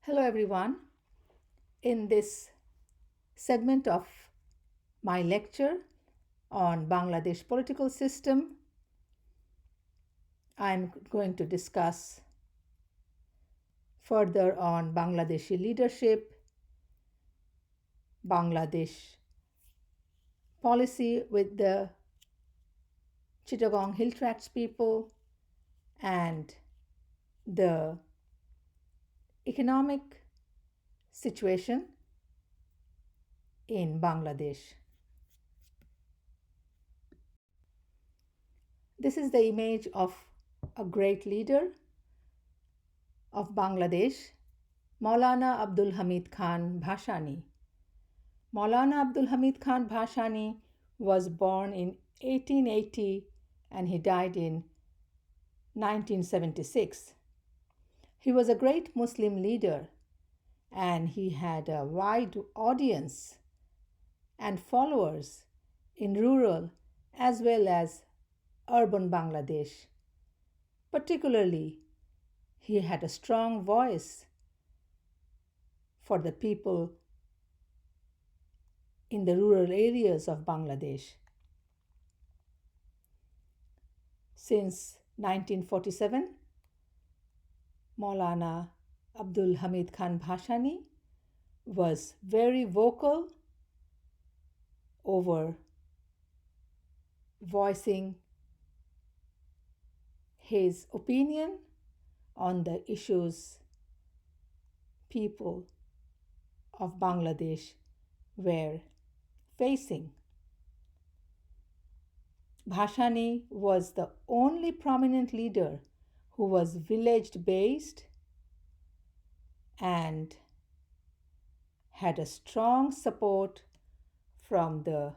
Hello, everyone. In this segment of my lecture on Bangladesh political system, I'm going to discuss further on Bangladeshi leadership, Bangladesh policy with the Chittagong Hill Tracts people, and the economic situation in Bangladesh. This is the image of a great leader of Bangladesh, Maulana Abdul Hamid Khan Bhashani. Maulana Abdul Hamid Khan Bhashani was born in 1880 and he died in 1976. He was a great Muslim leader and he had a wide audience and followers in rural as well as urban Bangladesh. Particularly, he had a strong voice for the people in the rural areas of Bangladesh. Since 1947, Maulana Abdul Hamid Khan Bhashani was very vocal over voicing his opinion on the issues people of Bangladesh were facing. Bhashani was the only prominent leader who was village based and had a strong support from the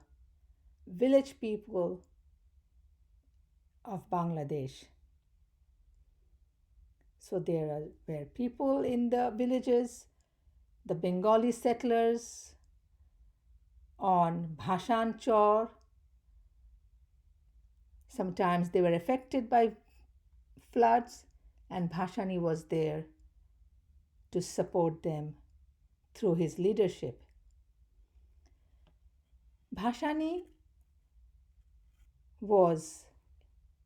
village people of Bangladesh. So there were people in the villages, the Bengali settlers on Bhashan Chor. Sometimes they were affected by floods, and Bhashani was there to support them through his leadership. Bhashani was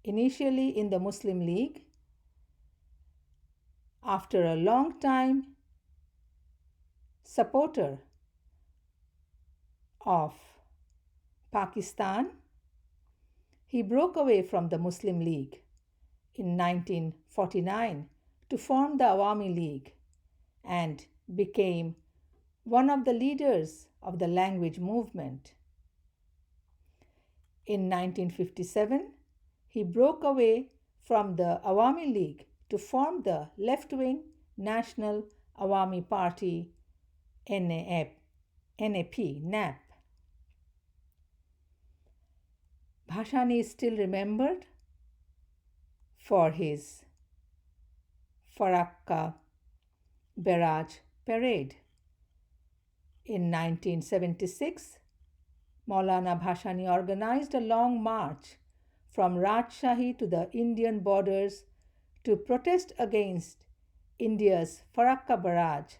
initially in the Muslim League. After a long time, supporter of Pakistan, he broke away from the Muslim League in 1949 to form the Awami League and became one of the leaders of the language movement. In 1957, he broke away from the Awami League to form the left-wing National Awami Party, NAP. Bhashani is still remembered for his Farakka Barrage parade. In 1976, Maulana Bhashani organized a long march from Rajshahi to the Indian borders to protest against India's Farakka Barrage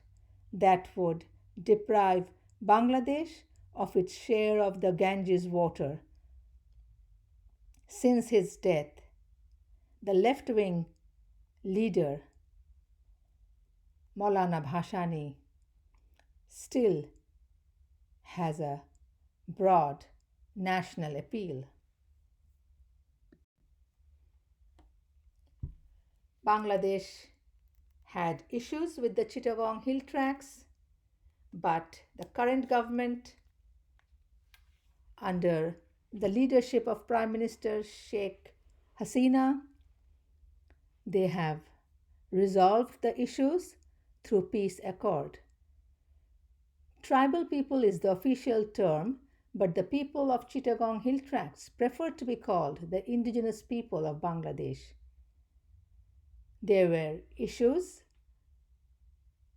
that would deprive Bangladesh of its share of the Ganges water. Since his death, the left-wing leader, Maulana Bhashani, still has a broad national appeal. Bangladesh had issues with the Chittagong Hill Tracts, but the current government, under the leadership of Prime Minister Sheikh Hasina, they have resolved the issues through peace accord. Tribal people is the official term, but the people of Chittagong Hill Tracts prefer to be called the indigenous people of Bangladesh. There were issues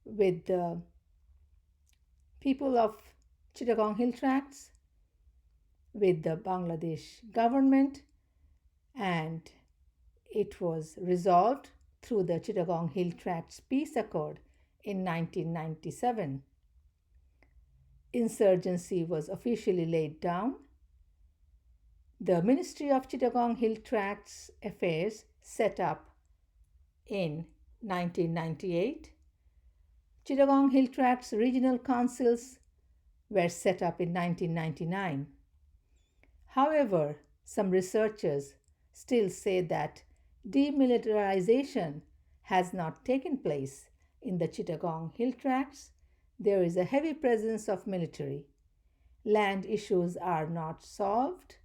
with the people of Chittagong Hill Tracts, with the Bangladesh government, and it was resolved through the Chittagong Hill Tracts Peace Accord in 1997. Insurgency was officially laid down. The Ministry of Chittagong Hill Tracts Affairs set up in 1998. Chittagong Hill Tracts regional councils were set up in 1999. However, some researchers still say that demilitarization has not taken place in the Chittagong Hill Tracts. There is a heavy presence of military. Land issues are not solved.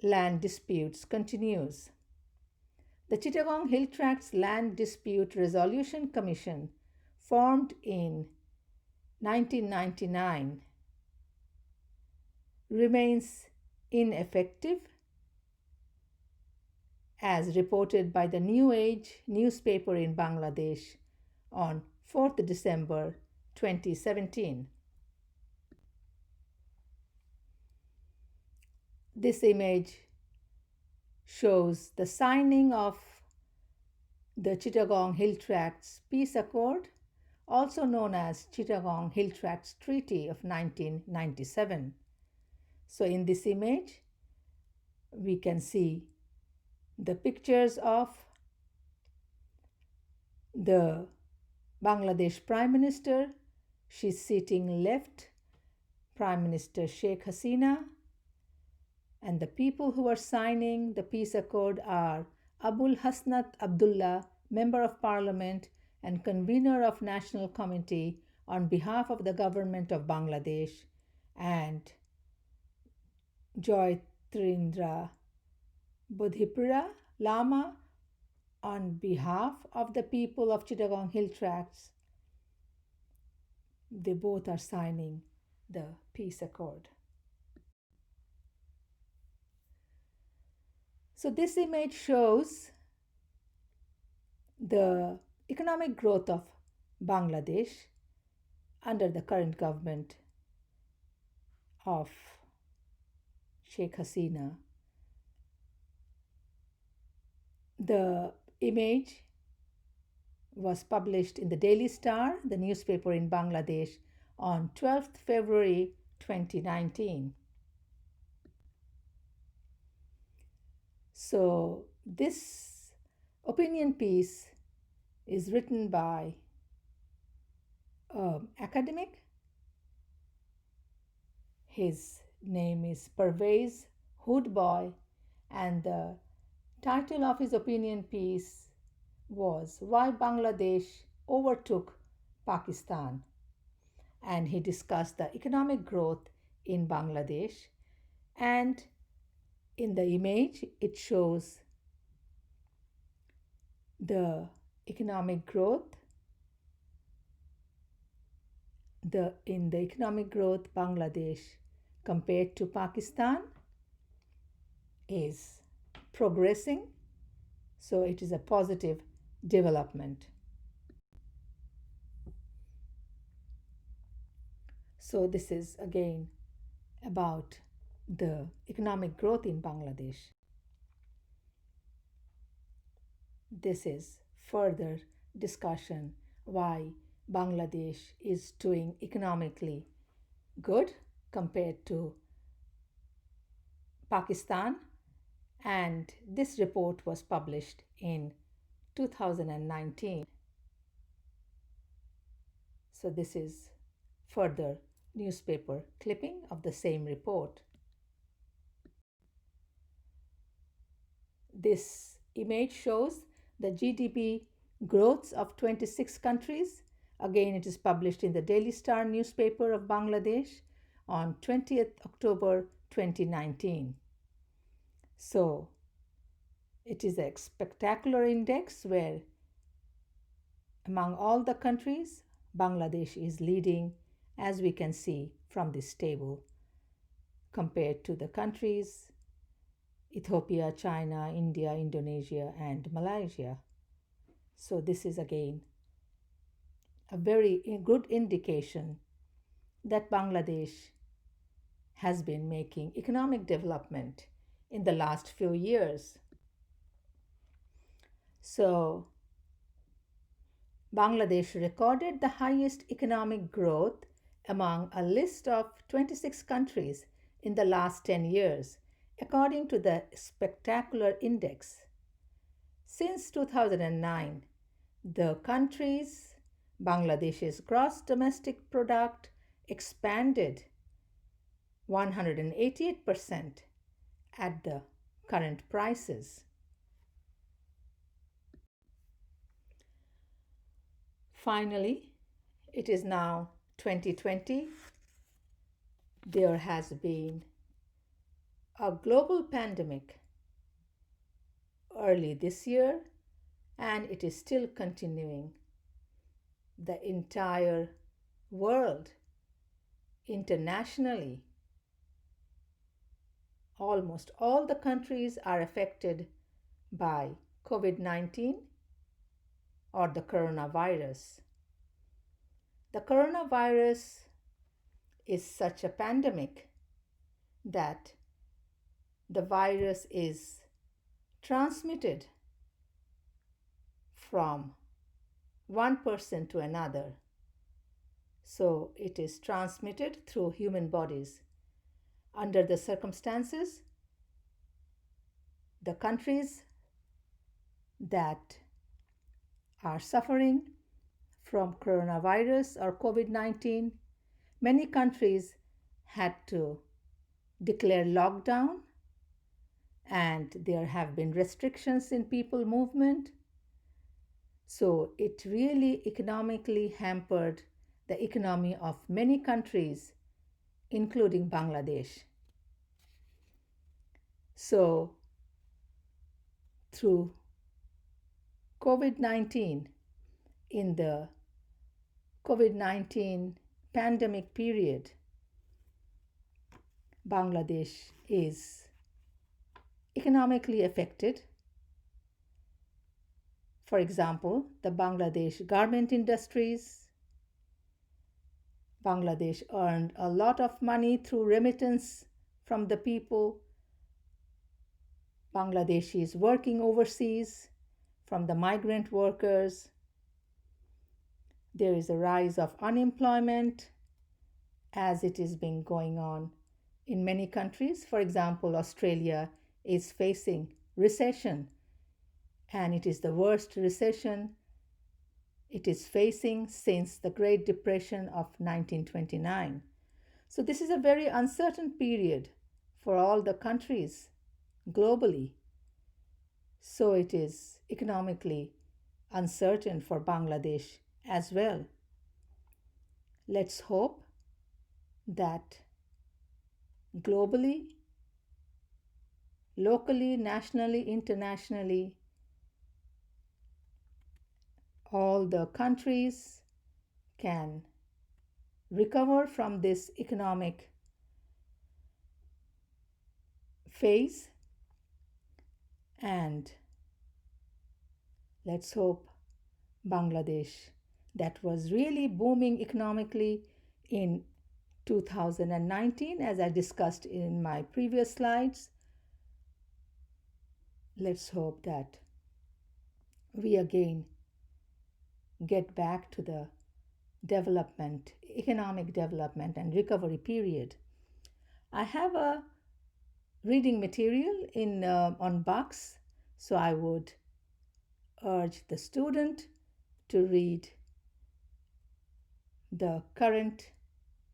Land disputes continues. The Chittagong Hill Tracts Land Dispute Resolution Commission, formed in 1999, remains ineffective, as reported by the New Age newspaper in Bangladesh on 4th December 2017. This image shows the signing of the Chittagong Hill Tracts Peace Accord, also known as Chittagong Hill Tracts Treaty of 1997. So in this image, we can see the pictures of the Bangladesh Prime Minister. She's sitting left, Prime Minister Sheikh Hasina, and the people who are signing the peace accord are Abul Hasnat Abdullah, Member of Parliament and convener of National Committee on behalf of the government of Bangladesh, and Joytrindra Bodhipura Lama on behalf of the people of Chittagong Hill Tracts. They both are signing the peace accord. So this image shows the economic growth of Bangladesh under the current government of Sheikh Hasina. The image was published in the Daily Star, the newspaper in Bangladesh, on 12th February 2019. So this opinion piece is written by an academic. His name is Pervez Hoodboy, and the title of his opinion piece was Why Bangladesh Overtook Pakistan. And he discussed the economic growth in Bangladesh, and in the image it shows the economic growth. In the economic growth, Bangladesh compared to Pakistan is progressing, so it is a positive development. So this is again about the economic growth in Bangladesh. This is further discussion why Bangladesh is doing economically good compared to Pakistan, and this report was published in 2019. So this is further newspaper clipping of the same report. This image shows the GDP growths of 26 countries. Again, it is published in the Daily Star newspaper of Bangladesh on 20th October 2019. So it is a spectacular index where among all the countries, Bangladesh is leading, as we can see from this table, compared to the countries Ethiopia, China, India, Indonesia, and Malaysia. So this is again a very good indication that Bangladesh has been making economic development in the last few years. So Bangladesh recorded the highest economic growth among a list of 26 countries in the last 10 years, according to the Spectacular Index. Since 2009, the country's Bangladesh's gross domestic product expanded 188% at the current prices. Finally, it is now 2020. There has been a global pandemic early this year, and it is still continuing. The entire world, internationally, almost all the countries are affected by COVID 19 or the coronavirus. The coronavirus is such a pandemic that the virus is transmitted from one person to another. So it is transmitted through human bodies. Under the circumstances, the countries that are suffering from coronavirus or COVID 19, many countries had to declare lockdown, and there have been restrictions in people movement. So it really economically hampered the economy of many countries, including Bangladesh. So through COVID 19, in the COVID 19 pandemic period, Bangladesh is economically affected. For example, the Bangladesh garment industries. Bangladesh earned a lot of money through remittance from the people. Bangladeshis working overseas, from the migrant workers. There is a rise of unemployment as it is been going on in many countries. For example, Australia is facing recession, and it is the worst recession it is facing since the Great Depression of 1929. So this is a very uncertain period for all the countries globally. So it is economically uncertain for Bangladesh as well. Let's hope that globally, locally, nationally, internationally, all the countries can recover from this economic phase, and let's hope Bangladesh, that was really booming economically in 2019, as I discussed in my previous slides, let's hope that we again get back to the development, economic development and recovery period. I have a reading material in on box, so I would urge the student to read the current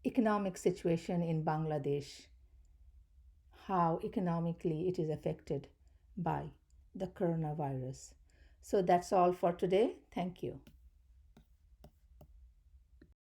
economic situation in Bangladesh, how economically it is affected by the coronavirus. So that's all for today. Thank you.